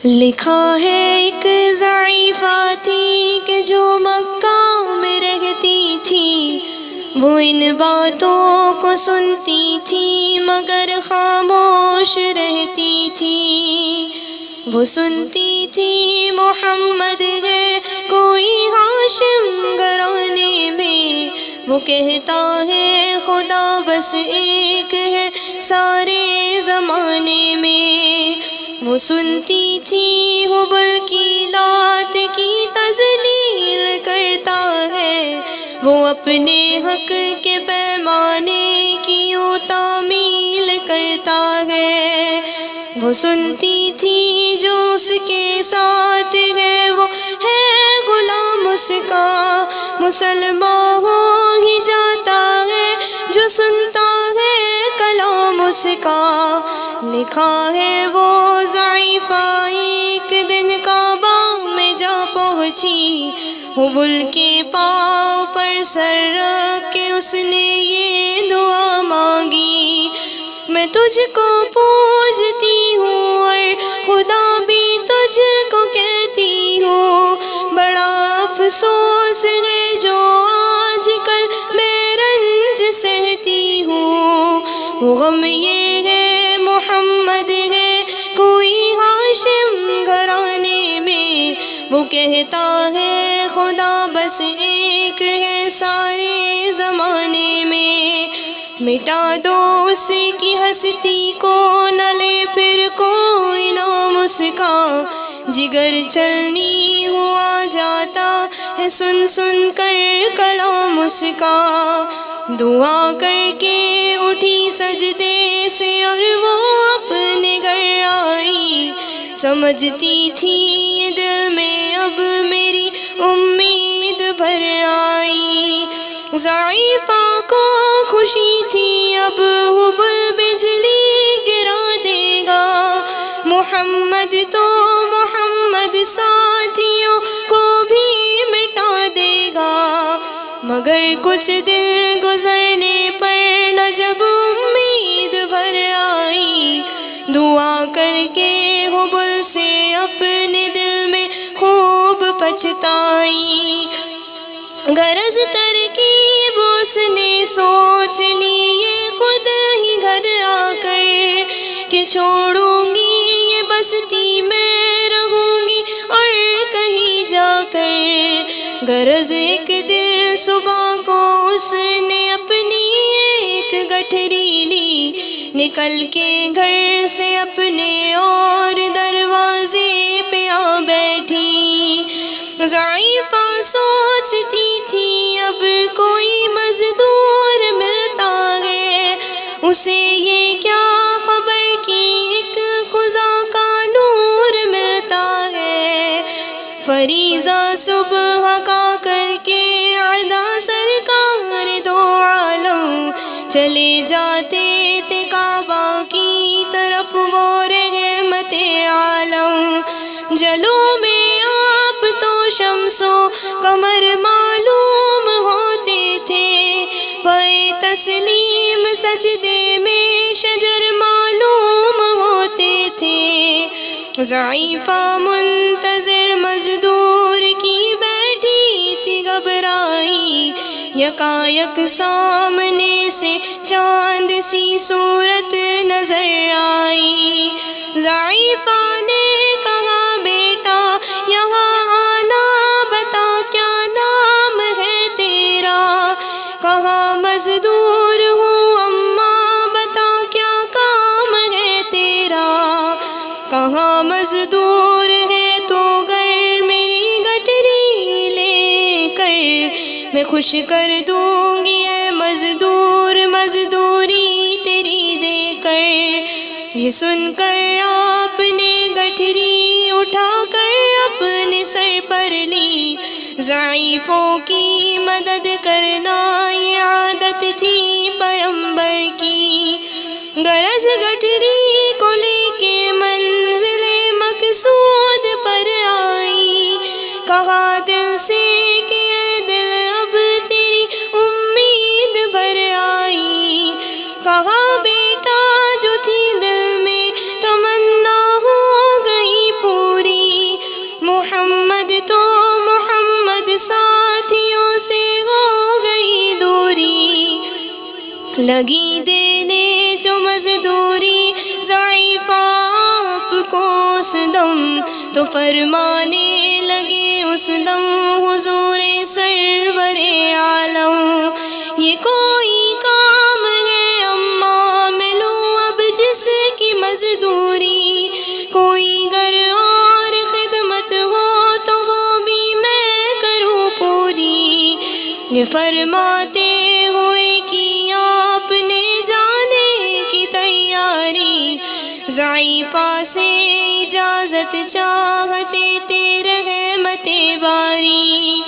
لکھا ہے ایک ضعیفہ تھی کہ جو مکہ میں رہتی تھی، وہ ان باتوں کو سنتی تھی مگر خاموش رہتی تھی۔ وہ سنتی تھی محمد ہے کوئی ہاشم گھرانے میں، وہ کہتا ہے خدا بس ایک ہے سارے زمانے میں۔ وہ سنتی تھی حبل کی لات کی تذلیل کرتا ہے، وہ اپنے حق کے پیمانے کی یوں تعمیل کرتا ہے۔ وہ سنتی تھی جو اس کے ساتھ ہے وہ ہے غلام اس کا، مسلمان ہو ہی جاتا ہے جو سنتا ہے کلام اس کا۔ لکھا ہے وہ ضعیفہ ایک دن کعبہ میں جا پہنچی، حبل کے پاؤں پر سر رکھ کے اس نے یہ دعا مانگی، میں تجھ کو پوجتی ہوں اور خدا بھی تجھ کو کہتی ہوں، بڑا افسوس ہے جو آج کل میں رنج سہتی ہوں۔ غم یہ ہے محمد ہے کوئی ہاشم گھرانے میں، وہ کہتا ہے خدا بس ایک ہے سارے زمانے میں۔ مٹا دو اس کی ہستی کو نہ لے پھر کوئی نام اس کا، جگر چلنی ہوا جاتا ہے سن سن کر کلام اس کا۔ دعا کر کے اٹھی سجدے سے اور وہ اپنے گھر آئی، سمجھتی تھی یہ دل میں اب میری امید بھر آئی۔ ضعیفہ کو خوشی تھی اب حبل بجلی گرا دے گا، محمد تو محمد ساتھیوں کو بھی مٹا دے گا۔ مگر کچھ دن گزرنے پر نہ جب امید بھر آئی، دعا کر کے حبل سے اپنے دل میں خوب پچھتائی۔ غرض ترکیب اس نے سوچ لی یہ خود ہی گھر آ کر، کہ چھوڑوں گی یہ بستی میں رہوں گی اور کہیں جا کر۔ غرض ایک دن صبح کو اس نے اپنی ایک گٹھری لی، نکل کے گھر سے اپنے اور دروازے پہ آ بیٹھی۔ ضعیفہ سوچتی تھی اب کوئی مزدور ملتا ہے، اسے یہ کیا خبر کہ ایک خدا کا نور ملتا ہے۔ فریضہ صبح کا کر کے ادا سرکار دو عالم چلے جاتے تھے کعبہ کی طرف وہ رحمت عالم۔ جلو میں آپ تو شمس و قمر معلوم ہوتے تھے، پائے تسلیم سجدے میں شجر معلوم ہوتے تھے۔ ضعیفہ منتظر مزدور کی بیٹھی تھی گھبرائی، یکایک سامنے سے چاند سی صورت نظر آئی۔ ضعیفہ نے کہا بیٹا یہاں آنا، بتا کیا نام ہے تیرا؟ کہا مزدور ہوں اماں، بتا کیا کام ہے تیرا؟ کہا مزدور ہے تو گر میری گٹری لے کر میں خوش کر دوں گی اے مزدور، مزدوری تیری دے کر۔ یہ سن کر آپ نے گٹھری اٹھا کر اپنے سر پر لی، ضعیفوں کی مدد کرنا یہ عادت تھی پیغمبر کی۔ غرض گٹھری کو لے کے منزل مقصود پر آئی، کہا دل سے کہ اے دل اب تیری امید بھر آئی۔ کہا بیٹا جو تھی دل میں تمنا ہو گئی پوری، لگی دینے جو مزدوری ضعیفہ آپ کو اس دم، تو فرمانے لگے اس دم حضور سرور عالم، یہ کوئی کام ہے اماں میں لوں اب جس کی مزدوری، کوئی گر اور خدمت ہو تو وہ بھی میں کروں پوری۔ یہ فرماتے ہوئے کی آپ نے جانے کی تیاری، ضعیفہ سے اجازت چاہتے تھے رحمت باری۔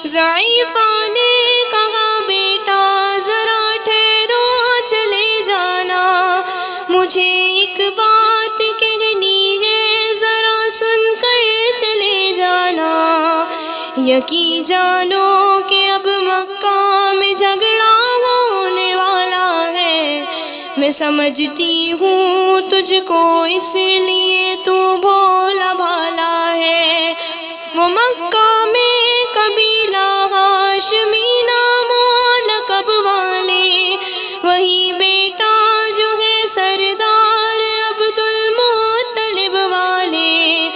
ضعیفہ نے کہا بیٹا ذرا ٹھہرو چلے جانا، مجھے ایک بات کہنی ہے ذرا سن کر چلے جانا۔ یقین جانو کہ اب مکہ میں جھگڑا ہونے والا ہے، میں سمجھتی ہوں تجھ کو اس لیے تو بھولا بھالا ہے۔ وہ مکہ میں قبیلہ ہاشمی نام و لقب والے، وہی بیٹا جو ہے سردار عبدالمطلب والے،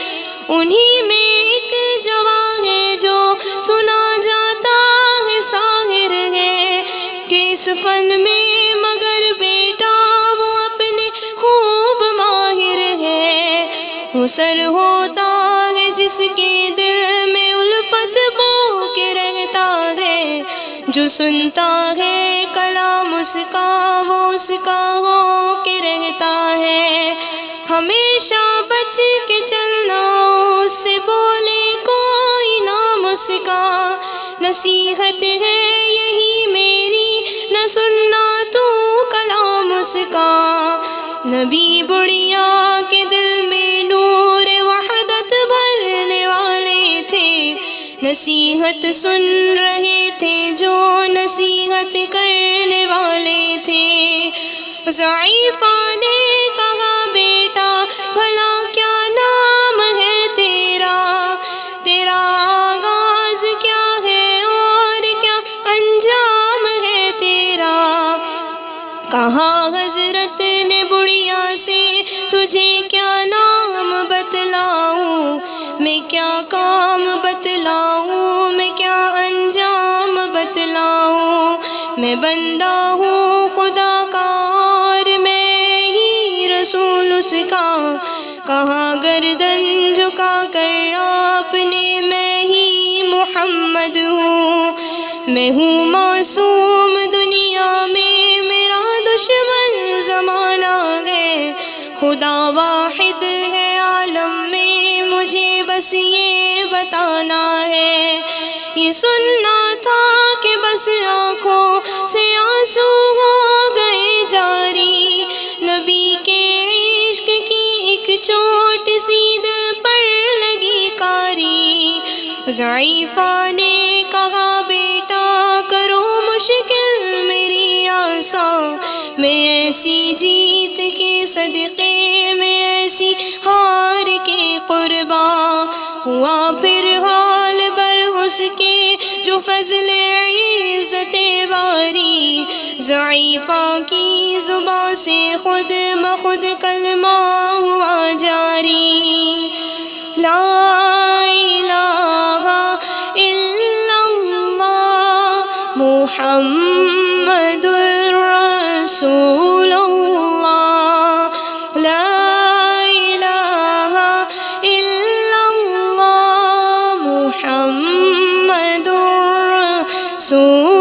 انہی میں ایک جوان ہے جو سنا جاتا ہے ساحر ہے، کہ اس فن میں مگر بیٹا وہ اپنے خوب ماہر ہے۔ وہ سر ہوتا ہے جس کے دل میں الفت بو کے رہتا ہے، جو سنتا ہے کلام اس کا وہ اس کا ہو کے رہتا ہے۔ ہمیشہ بچ کے چلنا اس سے بولے کوئی نام اس کا، نصیحت ہے یہی میری نہ سننا تو کلام اس کا۔ نبی بڑھیا کے دل میں نور وحدت بھرنے والے تھے، نصیحت سن رہے تھے جو نصیحت کرنے والے تھے۔ ضعیفہ نے کہا بیٹا بھلا کیا نام ہے تیرا، تیرا آغاز کیا ہے اور کیا انجام ہے تیرا۔ کہا حضرت نے بڑھیا سے تجھے کیا نام بتلاؤں، میں کیا کام بتلاؤں، میں کیا انجام بتلاؤں، میں بندہ ہوں خدا کا اور میں ہی رسول اس کا۔ کہا گردن جھکا کر آپ نے میں ہی محمد ہوں، میں ہوں معصوم دنیا میں میرا دشمن زمانہ ہے، خدا واحد ہے عالم میں مجھے بس یہ بتانا ہے۔ یہ سننا تھا کہ بس آنکھوں سے آنسو ہو گئے جاری، نبی کے عشق کی ایک چوٹ سی دل پر لگی کاری۔ ضعیفہ نے کہا بیٹا کرو مشکل میری آسان، میں ایسی جیت کے صدقے میں ایسی ہار کے قرباں، ہوا پھر حال بر اس کے جو فضل عزت باری۔ ضعیفہ کی زبان سے خود بخود کلمہ ہوا جاری، لا الہ الا اللہ محمد رسول اللہ، لا الہ الا اللہ محمد رسول